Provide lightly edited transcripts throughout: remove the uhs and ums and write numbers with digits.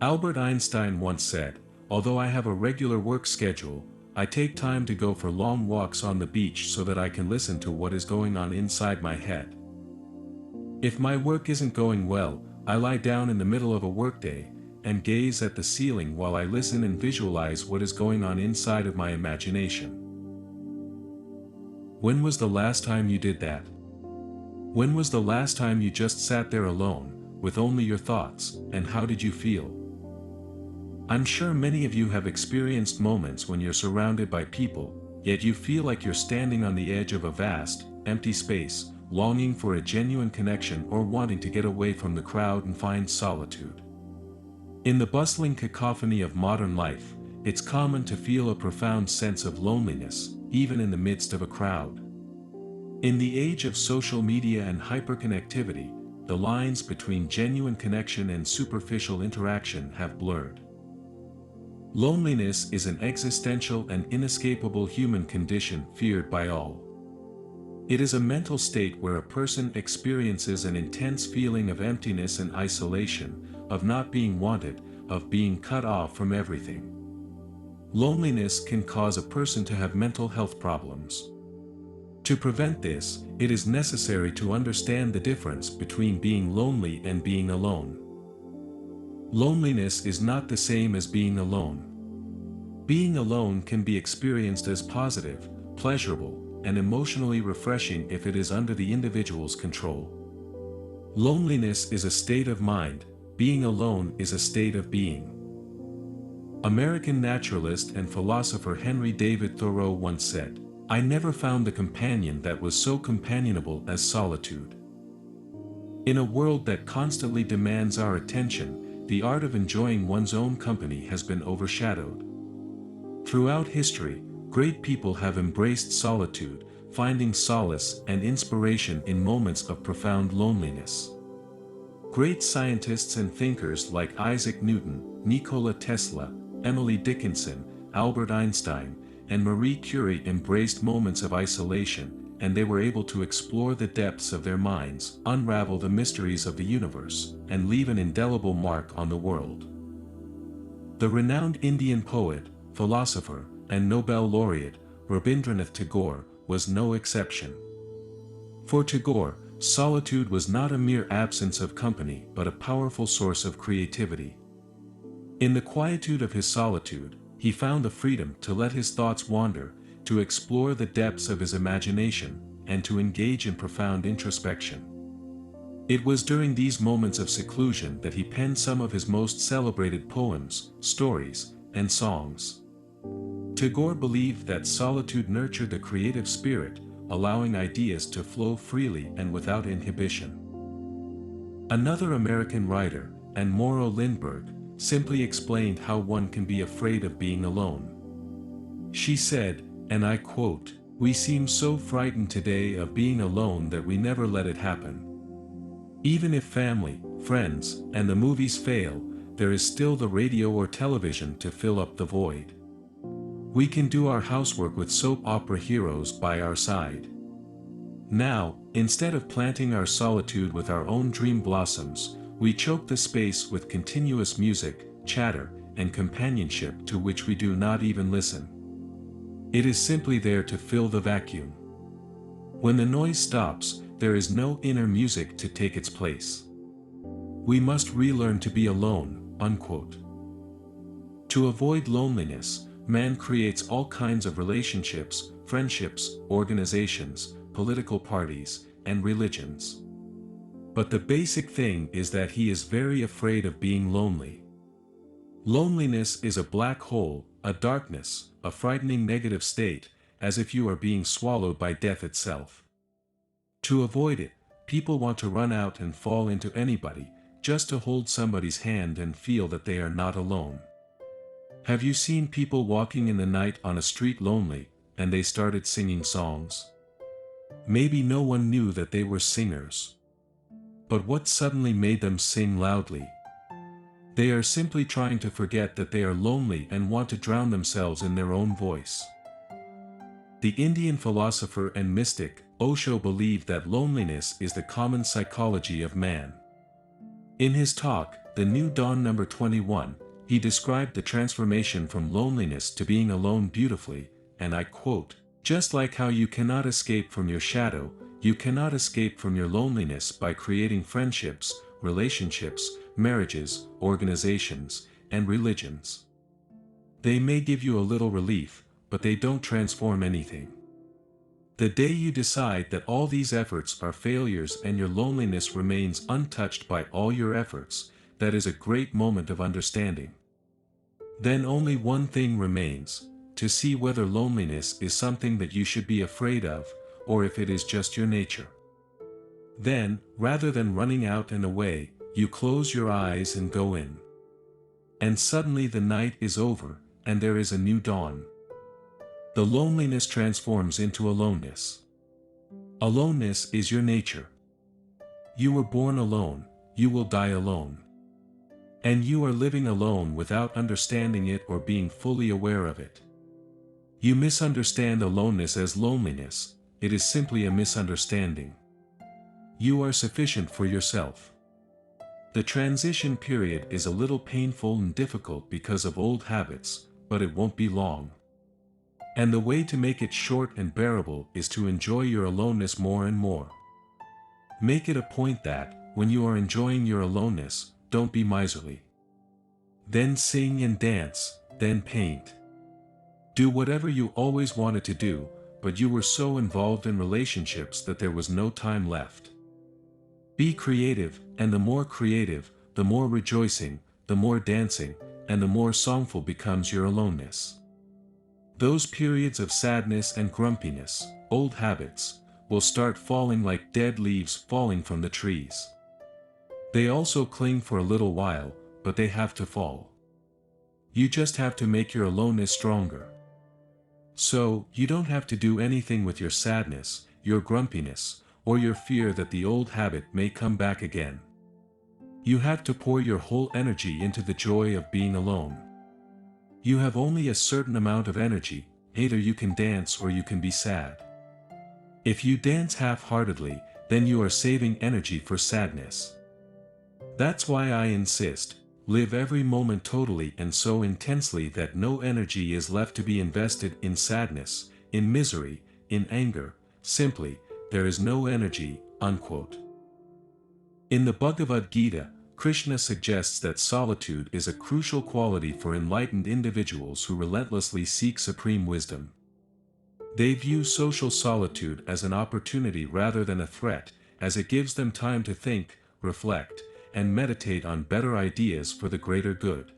Albert Einstein once said, "Although I have a regular work schedule, I take time to go for long walks on the beach so that I can listen to what is going on inside my head. If my work isn't going well, I lie down in the middle of a workday and gaze at the ceiling while I listen and visualize what is going on inside of my imagination." When was the last time you did that? When was the last time you just sat there alone, with only your thoughts, and how did you feel? I'm sure many of you have experienced moments when you're surrounded by people, yet you feel like you're standing on the edge of a vast, empty space, longing for a genuine connection or wanting to get away from the crowd and find solitude. In the bustling cacophony of modern life, it's common to feel a profound sense of loneliness, even in the midst of a crowd. In the age of social media and hyperconnectivity, the lines between genuine connection and superficial interaction have blurred. Loneliness is an existential and inescapable human condition feared by all. It is a mental state where a person experiences an intense feeling of emptiness and isolation, of not being wanted, of being cut off from everything. Loneliness can cause a person to have mental health problems. To prevent this, it is necessary to understand the difference between being lonely and being alone. Loneliness is not the same as being alone. Being alone can be experienced as positive, pleasurable, and emotionally refreshing if it is under the individual's control. Loneliness is a state of mind, being alone is a state of being. American naturalist and philosopher Henry David Thoreau once said, "I never found a companion that was so companionable as solitude." In a world that constantly demands our attention, the art of enjoying one's own company has been overshadowed. Throughout history, great people have embraced solitude, finding solace and inspiration in moments of profound loneliness. Great scientists and thinkers like Isaac Newton, Nikola Tesla, Emily Dickinson, Albert Einstein, and Marie Curie embraced moments of isolation, and they were able to explore the depths of their minds, unravel the mysteries of the universe, and leave an indelible mark on the world. The renowned Indian poet, philosopher, and Nobel laureate, Rabindranath Tagore, was no exception. For Tagore, solitude was not a mere absence of company but a powerful source of creativity. In the quietude of his solitude, he found the freedom to let his thoughts wander, to explore the depths of his imagination, and to engage in profound introspection. It was during these moments of seclusion that he penned some of his most celebrated poems, stories, and songs. Tagore believed that solitude nurtured the creative spirit, allowing ideas to flow freely and without inhibition. Another American writer, Anne Morrow Lindbergh, simply explained how one can be afraid of being alone. She said, and I quote, "We seem so frightened today of being alone that we never let it happen. Even if family, friends, and the movies fail, there is still the radio or television to fill up the void. We can do our housework with soap opera heroes by our side. Now, instead of planting our solitude with our own dream blossoms, we choke the space with continuous music, chatter, and companionship to which we do not even listen. It is simply there to fill the vacuum. When the noise stops, there is no inner music to take its place. We must relearn to be alone." Unquote. To avoid loneliness, man creates all kinds of relationships, friendships, organizations, political parties, and religions. But the basic thing is that he is very afraid of being lonely. Loneliness is a black hole, a darkness, a frightening negative state, as if you are being swallowed by death itself. To avoid it, people want to run out and fall into anybody, just to hold somebody's hand and feel that they are not alone. Have you seen people walking in the night on a street lonely, and they started singing songs? Maybe no one knew that they were singers. But what suddenly made them sing loudly? They are simply trying to forget that they are lonely and want to drown themselves in their own voice. The Indian philosopher and mystic, Osho, believed that loneliness is the common psychology of man. In his talk, The New Dawn number 21, he described the transformation from loneliness to being alone beautifully, and I quote, "Just like how you cannot escape from your shadow, you cannot escape from your loneliness by creating friendships, relationships, marriages, organizations, and religions. They may give you a little relief, but they don't transform anything. The day you decide that all these efforts are failures and your loneliness remains untouched by all your efforts, that is a great moment of understanding. Then only one thing remains, to see whether loneliness is something that you should be afraid of, or if it is just your nature. Then, rather than running out and away, you close your eyes and go in. And suddenly the night is over, and there is a new dawn. The loneliness transforms into aloneness. Aloneness is your nature. You were born alone, you will die alone. And you are living alone without understanding it or being fully aware of it. You misunderstand aloneness as loneliness, it is simply a misunderstanding. You are sufficient for yourself. The transition period is a little painful and difficult because of old habits, but it won't be long. And the way to make it short and bearable is to enjoy your aloneness more and more. Make it a point that, when you are enjoying your aloneness, don't be miserly. Then sing and dance, then paint. Do whatever you always wanted to do, but you were so involved in relationships that there was no time left. Be creative, and the more creative, the more rejoicing, the more dancing, and the more songful becomes your aloneness. Those periods of sadness and grumpiness, old habits, will start falling like dead leaves falling from the trees. They also cling for a little while, but they have to fall. You just have to make your aloneness stronger. So, you don't have to do anything with your sadness, your grumpiness, or your fear that the old habit may come back again. You have to pour your whole energy into the joy of being alone. You have only a certain amount of energy, either you can dance or you can be sad. If you dance half-heartedly, then you are saving energy for sadness. That's why I insist, live every moment totally and so intensely that no energy is left to be invested in sadness, in misery, in anger, simply, there is no energy, unquote. In the Bhagavad Gita, Krishna suggests that solitude is a crucial quality for enlightened individuals who relentlessly seek supreme wisdom. They view social solitude as an opportunity rather than a threat, as it gives them time to think, reflect, and meditate on better ideas for the greater good.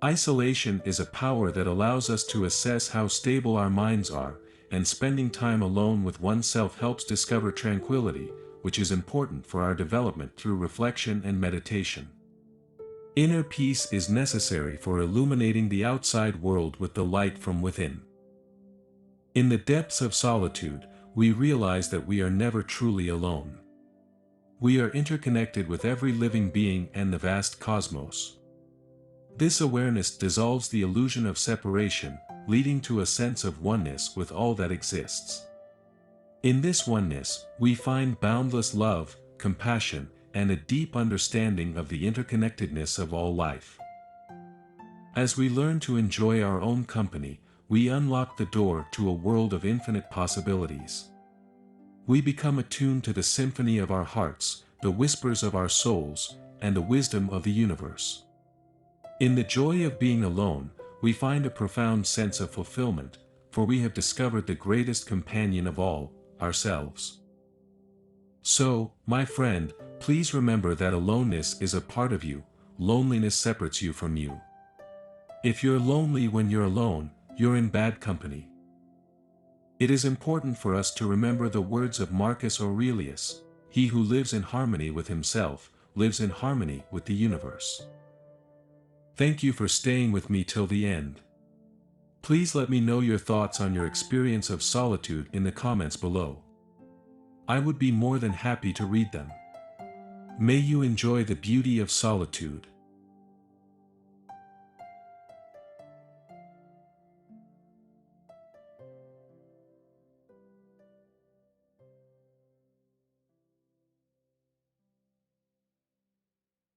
Isolation is a power that allows us to assess how stable our minds are, and spending time alone with oneself helps discover tranquility, which is important for our development through reflection and meditation. Inner peace is necessary for illuminating the outside world with the light from within. In the depths of solitude, we realize that we are never truly alone. We are interconnected with every living being and the vast cosmos. This awareness dissolves the illusion of separation, leading to a sense of oneness with all that exists. In this oneness, we find boundless love, compassion, and a deep understanding of the interconnectedness of all life. As we learn to enjoy our own company, we unlock the door to a world of infinite possibilities. We become attuned to the symphony of our hearts, the whispers of our souls, and the wisdom of the universe. In the joy of being alone, we find a profound sense of fulfillment, for we have discovered the greatest companion of all, ourselves. So, my friend, please remember that aloneness is a part of you, loneliness separates you from you. If you're lonely when you're alone, you're in bad company. It is important for us to remember the words of Marcus Aurelius, "He who lives in harmony with himself, lives in harmony with the universe." Thank you for staying with me till the end. Please let me know your thoughts on your experience of solitude in the comments below. I would be more than happy to read them. May you enjoy the beauty of solitude.